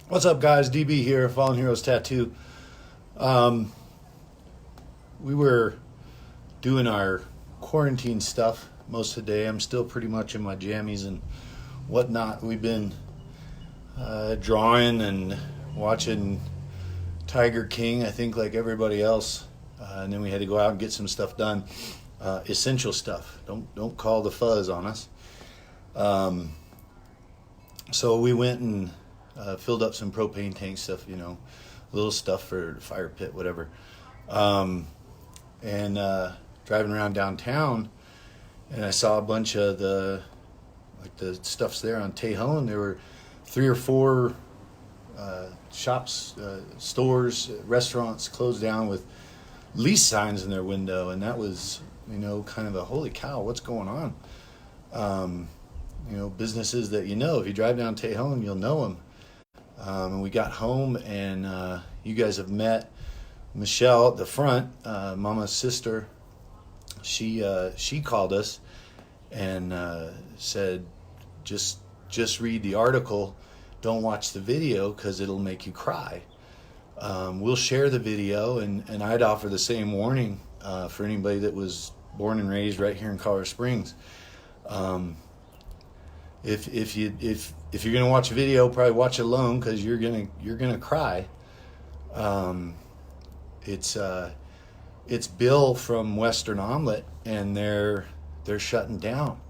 What's up, guys? DB here, Fallen Heroes Tattoo. Um, we were doing our quarantine stuff most of the day. I'm still pretty much in my jammies and whatnot. We've been drawing and watching Tiger King, I think, like everybody else. And then we had to go out and get some stuff done. Essential stuff. Don't call the fuzz on us. So we went and filled up some propane tank stuff, little stuff for the fire pit, whatever. And driving around downtown, and I saw a bunch of the stuffs there on Tejon. There were 3 or 4 shops, stores, restaurants closed down with lease signs in their window, and that was, kind of a holy cow, what's going on? Businesses that if you drive down Tejon, you'll know them. And we got home, and you guys have met Michelle at the front, Mama's sister. She called us and said, just read the article, don't watch the video because it'll make you cry. We'll share the video, and I'd offer the same warning for anybody that was born and raised right here in Colorado Springs. If you're gonna watch a video, probably watch it alone because you're gonna cry. It's Bill from Western Omelet, and they're shutting down.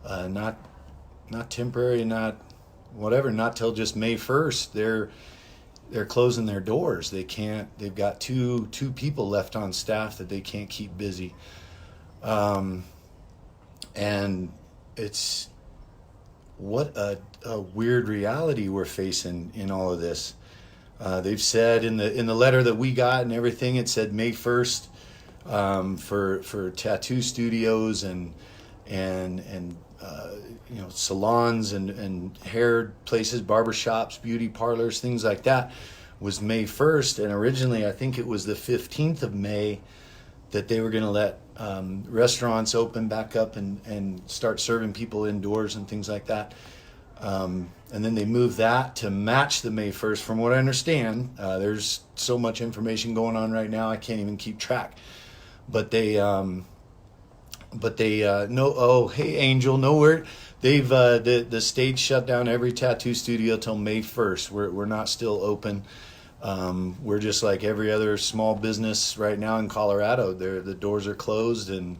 Not temporary, not whatever. Not till just May 1st. They're closing their doors. They can't. They've got two people left on staff that they can't keep busy. And it's what a weird reality we're facing in all of this. They've said in the letter that we got and everything, it said May 1st for tattoo studios and salons and hair places, barbershops, beauty parlors, things like that, was May 1st. And originally, I think it was the 15th of May that they were going to let restaurants open back up and start serving people indoors and things like that. And then they moved that to match the May 1st. From what I understand, there's so much information going on right now, I can't even keep track. But they no. Oh, hey, Angel, no word. They've the state shut down every tattoo studio till May 1st. We're not still open. We're just like every other small business right now in Colorado. The doors are closed, and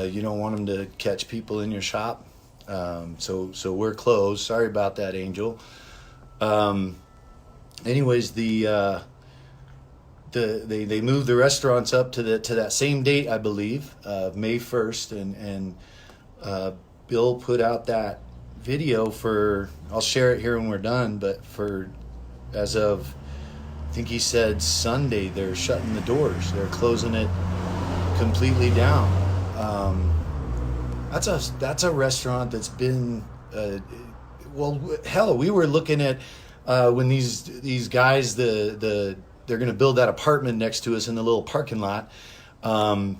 you don't want them to catch people in your shop. So we're closed. Sorry about that, Angel. Anyways, they moved the restaurants up to that same date, I believe, May 1st, and Bill put out that video I'll share it here when we're done, but as of, I think he said Sunday, they're shutting the doors. They're closing it completely down. That's a restaurant that's been, hell, we were looking at when these guys, they're going to build that apartment next to us in the little parking lot. And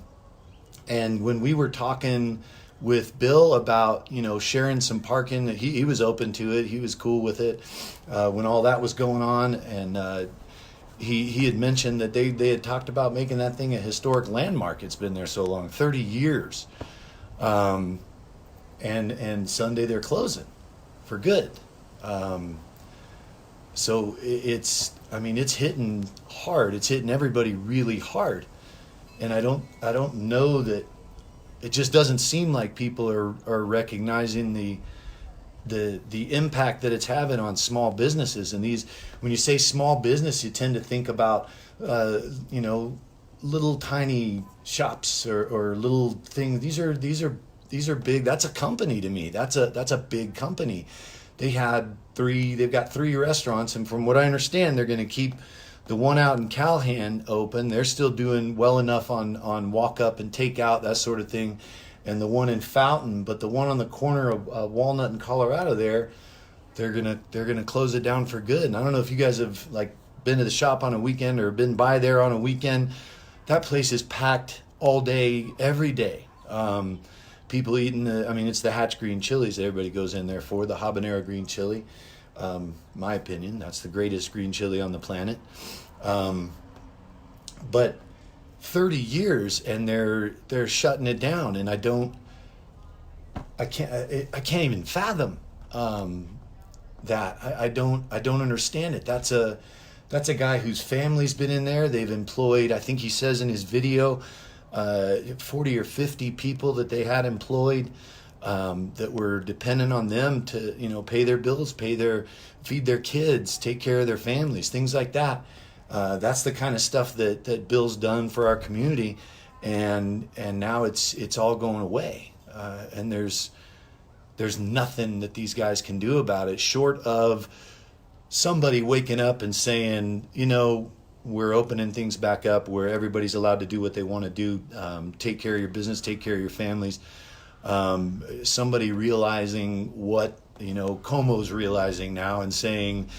when we were talking with Bill about, sharing some parking, he was open to it. He was cool with it when all that was going on. And he had mentioned that they had talked about making that thing a historic landmark. It's been there so long, 30 years. And Sunday they're closing for good. So it's hitting hard. It's hitting everybody really hard. And I don't know that, it just doesn't seem like people are recognizing the impact that it's having on small businesses. And when you say small business, you tend to think about, little tiny shops or little things. These are big. That's a company to me. That's a big company. They've got 3 restaurants, and from what I understand, they're going to keep the one out in Calhan open. They're still doing well enough on walk up and take out, that sort of thing. And the one in Fountain, but the one on the corner of Walnut and Colorado they're gonna close it down for good. And I don't know if you guys have been to the shop on a weekend or been by there on a weekend. That place is packed all day, every day. People eating it's the Hatch green chilies that everybody goes in there for, the habanero green chili. My opinion. That's the greatest green chili on the planet. But 30 years and they're shutting it down, and I can't even fathom that. I don't understand it. That's a guy whose family's been in there. They've employed, I think he says in his video, 40 or 50 people that they had employed, that were dependent on them to, pay their bills, feed their kids, take care of their families, things like that. That's the kind of stuff that Bill's done for our community, and now it's all going away. And there's nothing that these guys can do about it, short of somebody waking up and saying, we're opening things back up where everybody's allowed to do what they want to do. Take care of your business, take care of your families. Somebody realizing what, Como's realizing now and saying,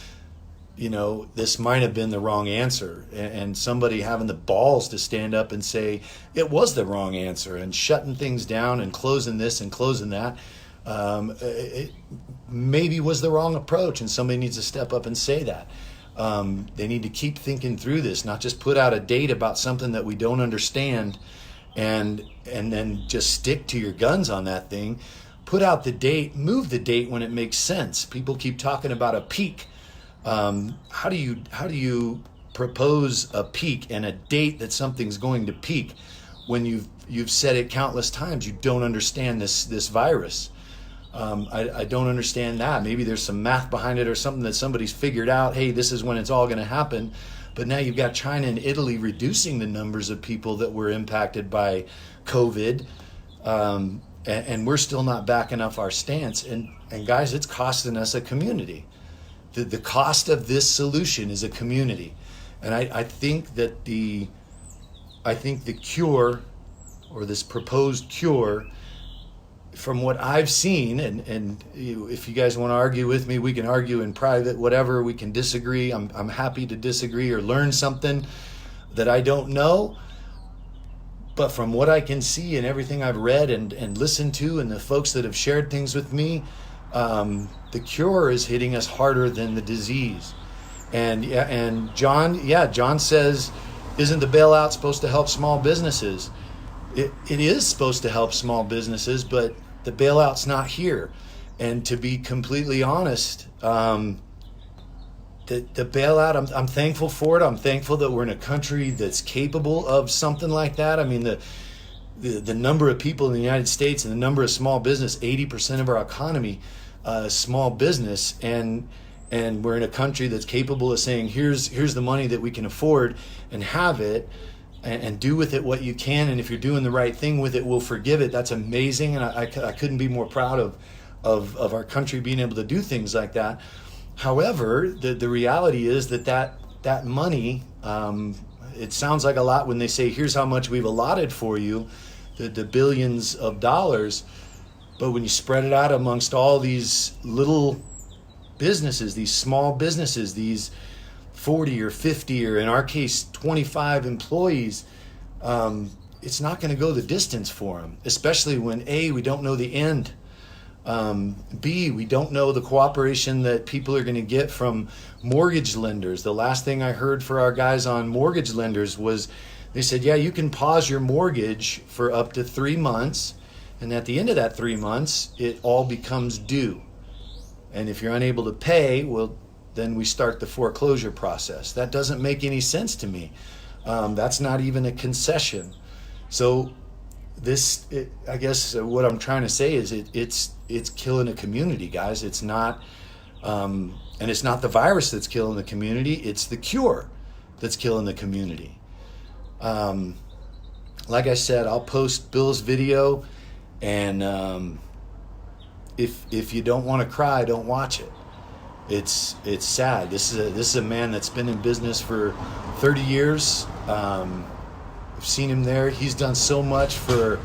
this might have been the wrong answer, and somebody having the balls to stand up and say it was the wrong answer, and shutting things down and closing this and closing that, it maybe was the wrong approach, and somebody needs to step up and say that. They need to keep thinking through this, not just put out a date about something that we don't understand and then just stick to your guns on that thing. Put out the date, move the date when it makes sense. People keep talking about a peak. How do you propose a peak and a date that something's going to peak when you've said it countless times? You don't understand this virus. I don't understand that. Maybe there's some math behind it or something that somebody's figured out. Hey, this is when it's all going to happen. But now you've got China and Italy reducing the numbers of people that were impacted by COVID, and we're still not backing up our stance. And guys, it's costing us a community. The cost of this solution is a community. And I think that the cure, or this proposed cure, from what I've seen, and if you guys want to argue with me, we can argue in private, whatever, we can disagree. I'm happy to disagree or learn something that I don't know. But from what I can see and everything I've read and listened to, and the folks that have shared things with me, the cure is hitting us harder than the disease. And John says, isn't the bailout supposed to help small businesses? It is supposed to help small businesses, but the bailout's not here. And to be completely honest, the bailout, I'm thankful for it. I'm thankful that we're in a country that's capable of something like that. I mean, the number of people in the United States and the number of small business, 80% of our economy, small business, and we're in a country that's capable of saying, here's the money that we can afford, and have it, and do with it what you can, and if you're doing the right thing with it, we'll forgive it. That's amazing, and I couldn't be more proud of our country being able to do things like that. However, the reality is that money, it sounds like a lot when they say, here's how much we've allotted for you, the billions of dollars, but when you spread it out amongst all these little businesses, these small businesses, these 40 or 50, or in our case 25 employees, it's not going to go the distance for them, especially when A, we don't know the end, B, we don't know the cooperation that people are going to get from mortgage lenders. The last thing I heard for our guys on mortgage lenders was they said, yeah, you can pause your mortgage for up to 3 months, and at the end of that 3 months it all becomes due, and if you're unable to pay, well, then we start the foreclosure process. That doesn't make any sense to me. That's not even a concession. So I guess what I'm trying to say is it's killing a community, guys. It's not, and it's not the virus that's killing the community. It's the cure that's killing the community. Like I said, I'll post Bill's video, and if you don't want to cry, don't watch it. It's sad. This is a man that's been in business for 30 years. I've seen him there. He's done so much for,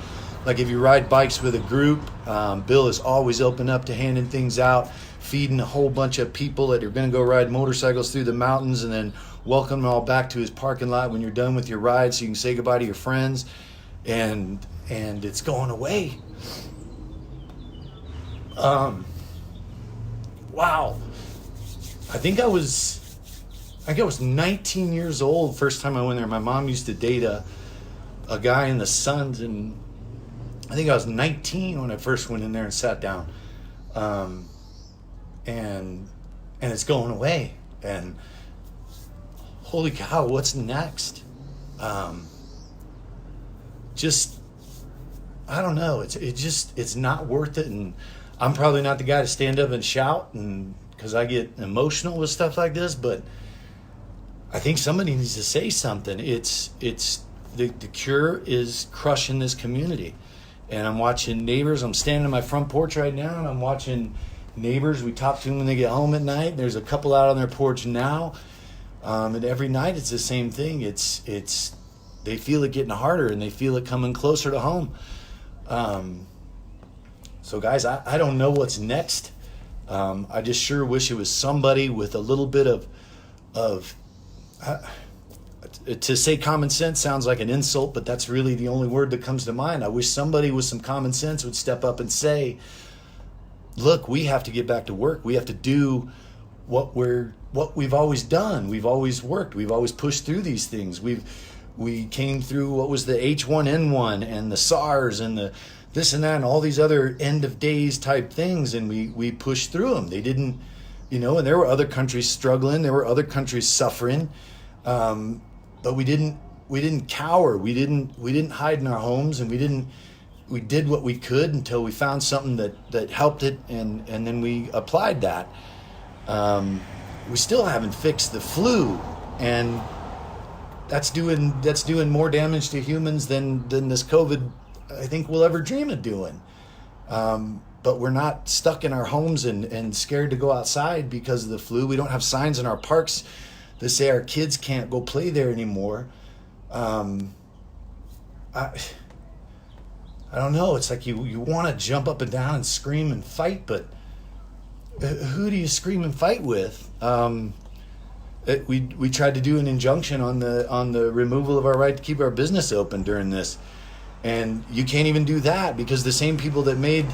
like, if you ride bikes with a group, Bill is always open up to handing things out, feeding a whole bunch of people that are going to go ride motorcycles through the mountains, and then welcome them all back to his parking lot when you're done with your ride, so you can say goodbye to your friends. And it's going away. Wow. I think I was 19 years old first time I went there. My mom used to date a guy in the Suns, and I think I was 19 when I first went in there and sat down. And it's going away. And holy cow, what's next? Just, I don't know. It's not worth it. And I'm probably not the guy to stand up and shout, and because I get emotional with stuff like this, but I think somebody needs to say something. The cure is crushing this community. And I'm watching neighbors. I'm standing on my front porch right now, and I'm watching neighbors. We talk to them when they get home at night. There's a couple out on their porch now. And every night it's the same thing. They feel it getting harder, and they feel it coming closer to home. So guys, I don't know what's next. I just sure wish it was somebody with a little bit of to say common sense sounds like an insult, but that's really the only word that comes to mind. I wish somebody with some common sense would step up and say, look, we have to get back to work. We have to do what we've always done. We've always worked. We've always pushed through these things. We came through what was the H1N1 and the SARS and the this and that and all these other end of days type things, and we pushed through them. They didn't, and there were other countries struggling. There were other countries suffering. But we didn't cower. We didn't hide in our homes, and we did what we could until we found something that helped it, and then we applied that. We still haven't fixed the flu, and that's doing more damage to humans than this COVID I think we'll ever dream of doing. But we're not stuck in our homes and scared to go outside because of the flu. We don't have signs in our parks that say our kids can't go play there anymore. I don't know. It's like you want to jump up and down and scream and fight, but who do you scream and fight with? We tried to do an injunction on the removal of our right to keep our business open during this, and you can't even do that because the same people that made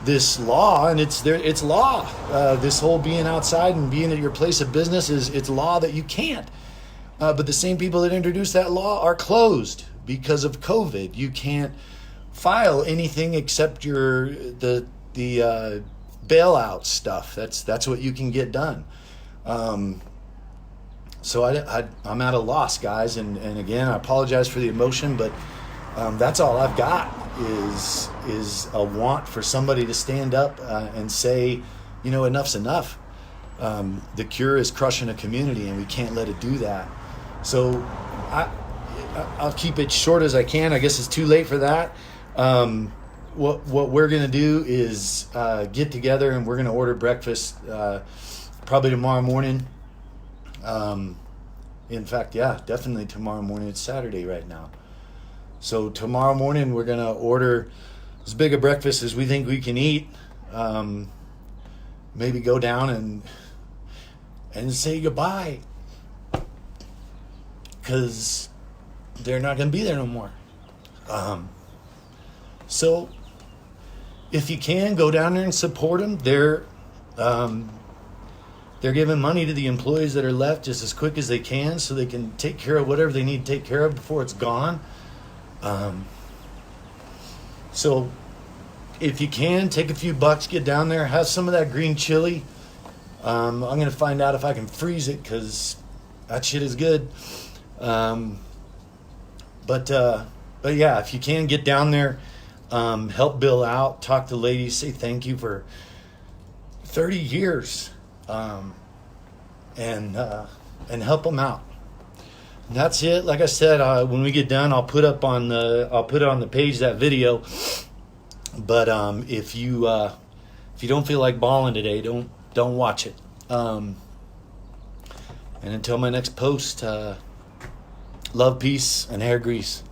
this law, and it's law. This whole being outside and being at your place of business it's law that you can't. But the same people that introduced that law are closed because of COVID. You can't file anything except the bailout stuff. That's what you can get done. So I'm at a loss, guys. And again, I apologize for the emotion, but that's all I've got is a want for somebody to stand up and say, enough's enough. The cure is crushing a community, and we can't let it do that. So I'll keep it short as I can. I guess it's too late for that. What we're gonna do is get together, and we're gonna order breakfast probably tomorrow morning. In fact, yeah, definitely tomorrow morning. It's Saturday right now. So tomorrow morning we're gonna order as big a breakfast as we think we can eat. Maybe go down and say goodbye, because they're not gonna be there no more. So if you can, go down there and support them. They're giving money to the employees that are left just as quick as they can so they can take care of whatever they need to take care of before it's gone. So if you can, take a few bucks, get down there, have some of that green chili. I'm going to find out if I can freeze it, because that shit is good. But yeah, if you can, get down there, help Bill out, talk to ladies, say thank you for 30 years, and help them out. And that's it. Like I said, when we get done, I'll put it on the page, that video. But if you don't feel like balling today, don't watch it. And until my next post, love, peace, and hair grease.